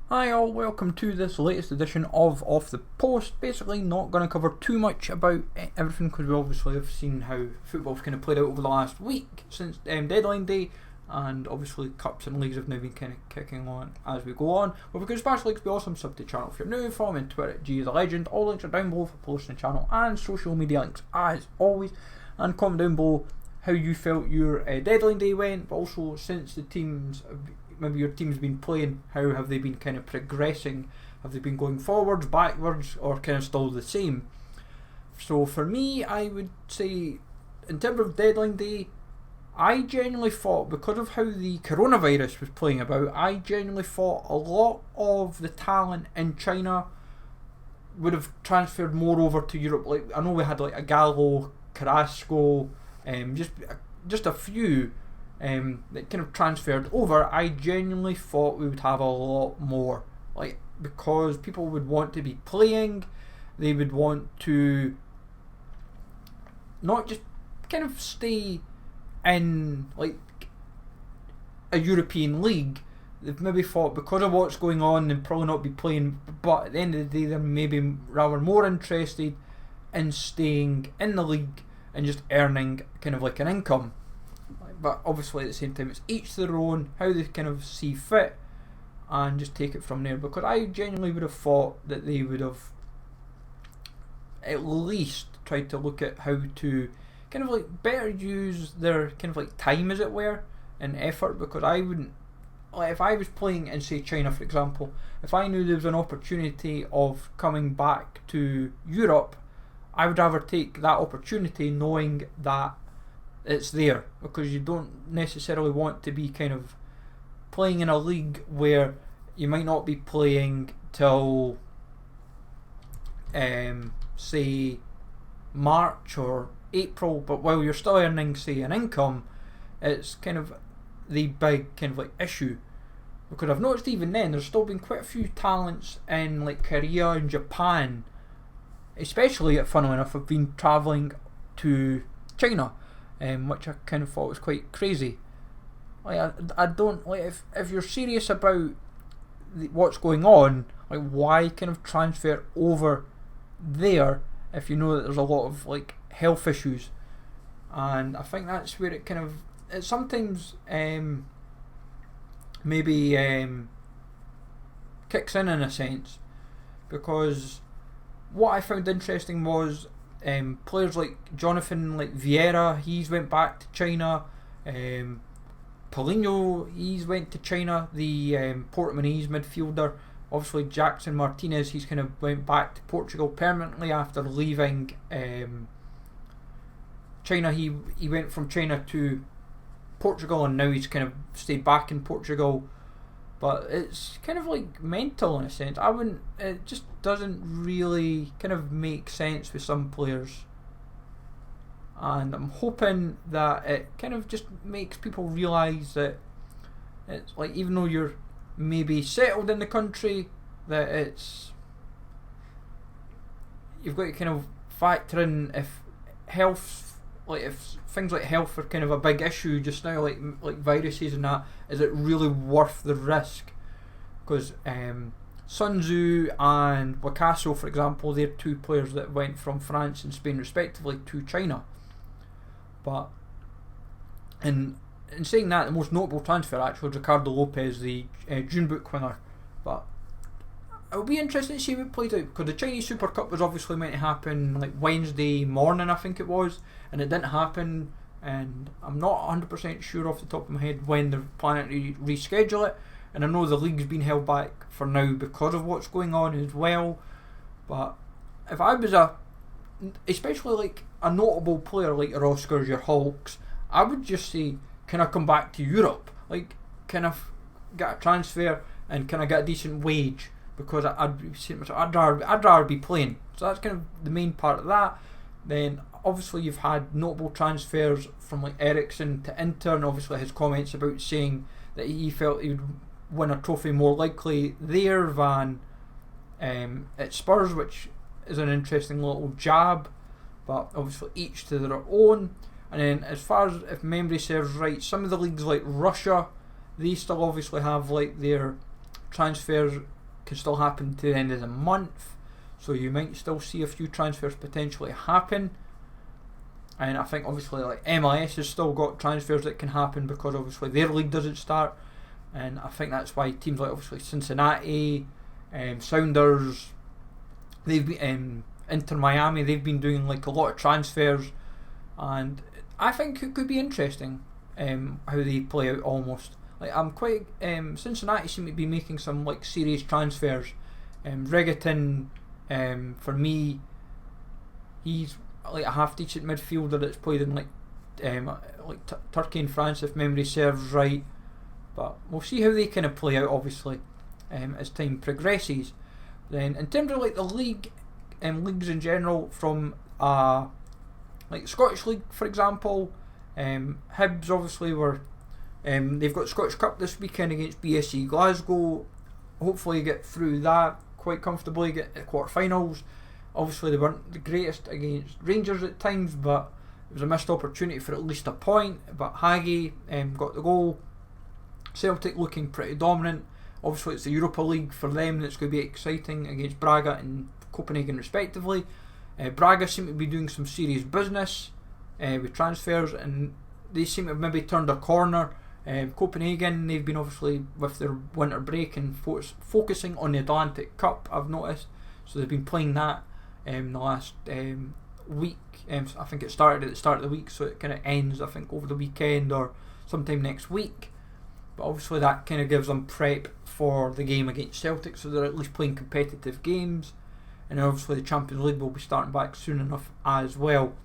Hi all, welcome to this latest edition of Off the Post. Basically not going to cover too much about everything because we obviously have seen how football's kind of played out over the last week since deadline day, and obviously cups and leagues have now been kind of kicking on as we go on. But because Sparse Leagues be awesome, sub to the channel if you're new, follow me on Twitter at G the Legend. All links are down below for posting the channel and social media links as always, and comment down below how you felt your deadline day went, but also since the teams maybe your team's been playing, how have they been kind of progressing? Have they been going forwards, backwards, or kind of still the same? So for me, I would say, in terms of deadline day, I genuinely thought, because of how the coronavirus was playing about, I genuinely thought a lot of the talent in China would have transferred more over to Europe. Like, I know we had like a Gallo, Carrasco, just a few that kind of transferred over. I genuinely thought we would have a lot more, like, because people would want to be playing, they would want to not just kind of stay in like a European league. They've maybe thought because of what's going on they'd probably not be playing, but at the end of the day they're maybe rather more interested in staying in the league and just earning kind of like an income. But obviously at the same time it's each their own, how they kind of see fit, and just take it from there, because I genuinely would have thought that they would have at least tried to look at how to kind of like better use their kind of like time, as it were, and effort. Because I wouldn't, like, if I was playing in say China for example, if I knew there was an opportunity of coming back to Europe, I would rather take that opportunity knowing that it's there, because you don't necessarily want to be kind of playing in a league where you might not be playing till say March or April, but while you're still earning say an income. It's kind of the big kind of like issue, because I've noticed even then there's still been quite a few talents in like Korea and Japan, especially, funnily enough, have been travelling to China, which I kind of thought was quite crazy. Like, I don't like, if you're serious about what's going on, like, why kind of transfer over there if you know that there's a lot of like health issues? And I think that's where it kind of, it sometimes maybe kicks in a sense, because what I found interesting was players like Jonathan, like Vieira, he's went back to China. Paulinho, he's went to China. The Portuguese midfielder, obviously Jackson Martinez, he's kind of went back to Portugal permanently after leaving China. He went from China to Portugal, and now he's kind of stayed back in Portugal. But it's kind of like mental in a sense. It just doesn't really kind of make sense with some players. And I'm hoping that it kind of just makes people realise that it's like, even though you're maybe settled in the country, that you've got to kind of factor in if health, like if things like health are kind of a big issue just now, like viruses and that, is it really worth the risk? Because Sun Tzu and Picasso, for example, they're two players that went from France and Spain respectively to China. But in saying that, the most notable transfer actually was Ricardo Lopez, the June book winner. But it'll be interesting to see how it plays out, because the Chinese Super Cup was obviously meant to happen like Wednesday morning, I think it was, and it didn't happen. And I'm not 100% sure off the top of my head when they're planning to reschedule it. And I know the league's been held back for now because of what's going on as well. But if I was especially like a notable player like your Oscars, your Hulks, I would just say, can I come back to Europe? Like, can I get a transfer and can I get a decent wage? Because I'd rather be playing. So that's kind of the main part of that. Then obviously you've had notable transfers from like Eriksen to Inter, and obviously his comments about saying that he felt he would win a trophy more likely there than at Spurs, which is an interesting little jab, but obviously each to their own. And then as far as, if memory serves right, some of the leagues like Russia, they still obviously have like their transfers can still happen to the end of the month, so you might still see a few transfers potentially happen. And I think obviously like MLS has still got transfers that can happen because obviously their league doesn't start, and I think that's why teams like obviously Cincinnati, Sounders, they've been Inter Miami, they've been doing like a lot of transfers, and I think it could be interesting how they play out almost. Like I'm quite Cincinnati seem to be making some like serious transfers. Regaton, for me, he's like a half decent midfielder that's played in Turkey and France if memory serves right. But we'll see how they kind of play out obviously as time progresses. Then in terms of like the league, leagues in general, from like Scottish League for example, Hibs obviously were they've got Scottish Cup this weekend against BSC Glasgow. Hopefully get through that quite comfortably, get to the quarterfinals. Obviously they weren't the greatest against Rangers at times, but it was a missed opportunity for at least a point. But Hagi got the goal. Celtic looking pretty dominant. Obviously it's the Europa League for them that's going to be exciting against Braga and Copenhagen respectively. Braga seem to be doing some serious business with transfers, and they seem to have maybe turned a corner. Copenhagen, they've been obviously with their winter break and focusing on the Atlantic Cup, I've noticed, so they've been playing that the last week. I think it started at the start of the week, so it kind of ends I think over the weekend or sometime next week. But obviously that kind of gives them prep for the game against Celtic, so they're at least playing competitive games. And obviously the Champions League will be starting back soon enough as well.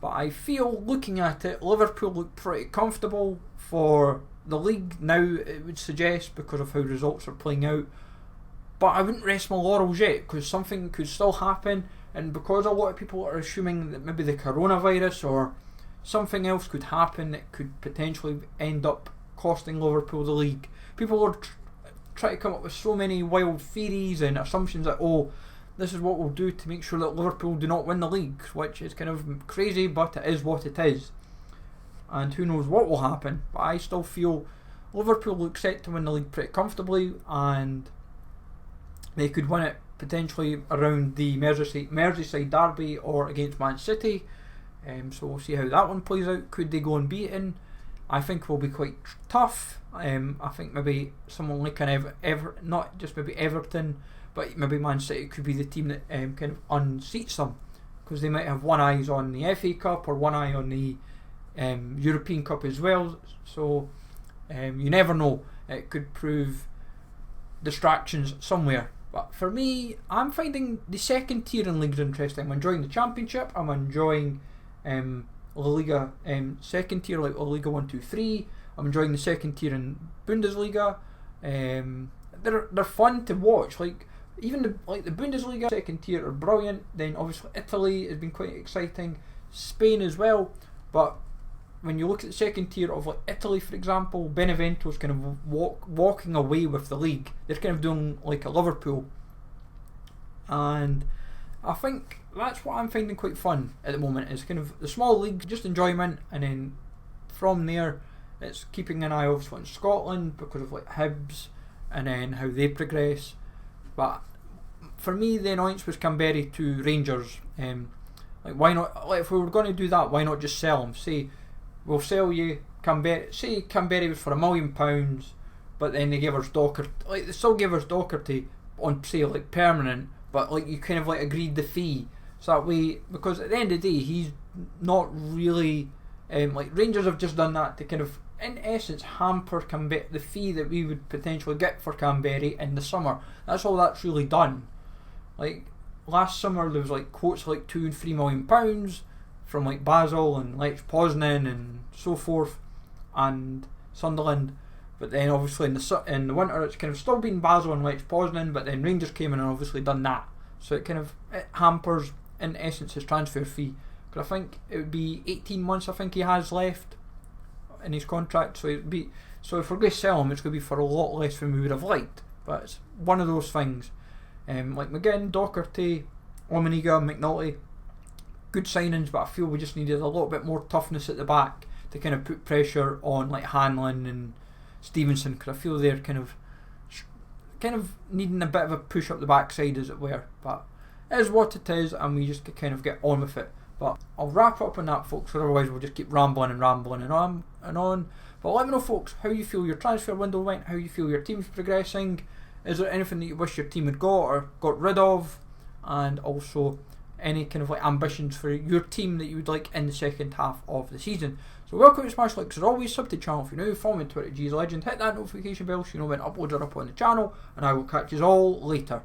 But I feel, looking at it, Liverpool look pretty comfortable for the league now, it would suggest, because of how results are playing out. But I wouldn't rest my laurels yet, because something could still happen, and because a lot of people are assuming that maybe the coronavirus or something else could happen that could potentially end up costing Liverpool the league. People are trying to come up with so many wild theories and assumptions that, oh, this is what we'll do to make sure that Liverpool do not win the league, which is kind of crazy, but it is what it is. And who knows what will happen, but I still feel Liverpool look set to win the league pretty comfortably, and they could win it potentially around the Merseyside derby or against Man City. So we'll see how that one plays out. Could they go unbeaten? I think will be quite tough. I think maybe someone like not just maybe Everton, but maybe Man City could be the team that kind of unseats them, because they might have one eye on the FA Cup or one eye on the European Cup as well. So you never know. It could prove distractions somewhere. But for me, I'm finding the second tier in leagues interesting. I'm enjoying the Championship. I'm enjoying La Liga second tier, like La Liga 1, 2, 3. I'm enjoying the second tier in Bundesliga. They're fun to watch. Like even the Bundesliga second tier are brilliant. Then obviously Italy has been quite exciting. Spain as well. But when you look at the second tier of like Italy, for example, Benevento's kind of walking away with the league. They're kind of doing like a Liverpool, and I think that's what I'm finding quite fun at the moment. Is kind of the small league, just enjoyment, and then from there, it's keeping an eye obviously on Scotland because of like Hibs and then how they progress. But for me, the annoyance was Canberra to Rangers. Like why not? Like if we were going to do that, why not just sell them? Say we'll sell you Canberra. Say Canberra was for £1 million, but then they gave us Docherty. Like they still gave us Docherty on say like permanent, but like you kind of like agreed the fee. So that way, because at the end of the day, he's not really like Rangers have just done that to kind of, in essence, hamper the fee that we would potentially get for Canberra in the summer. That's all that's really done. Like last summer, there was like quotes like £2 and £3 million from like Basel and Lech Poznan and so forth, and Sunderland. But then obviously in the winter, it's kind of still been Basel and Lech Poznan, but then Rangers came in and obviously done that. So it hampers in essence his transfer fee. Because I think it would be 18 months. I think he has left in his contract. So if we're going to sell him, it's going to be for a lot less than we would have liked. But it's one of those things. Like McGinn, Docherty, Omeniga, McNulty, good signings, but I feel we just needed a little bit more toughness at the back to kind of put pressure on like Hanlon and Stevenson, because I feel they're kind of kind of needing a bit of a push up the backside, as it were. But it is what it is, and we just kind of get on with it. But I'll wrap up on that, folks, otherwise we'll just keep rambling and on and on. But let me know, folks, how you feel your transfer window went, how you feel your team's progressing. Is there anything that you wish your team had got or got rid of? And also any kind of like ambitions for your team that you would like in the second half of the season. So welcome to Smash Likes. As always, sub to the channel if you're new, follow me on Twitter, GZLegend, hit that notification bell so you know when uploads are up on the channel, and I will catch you all later.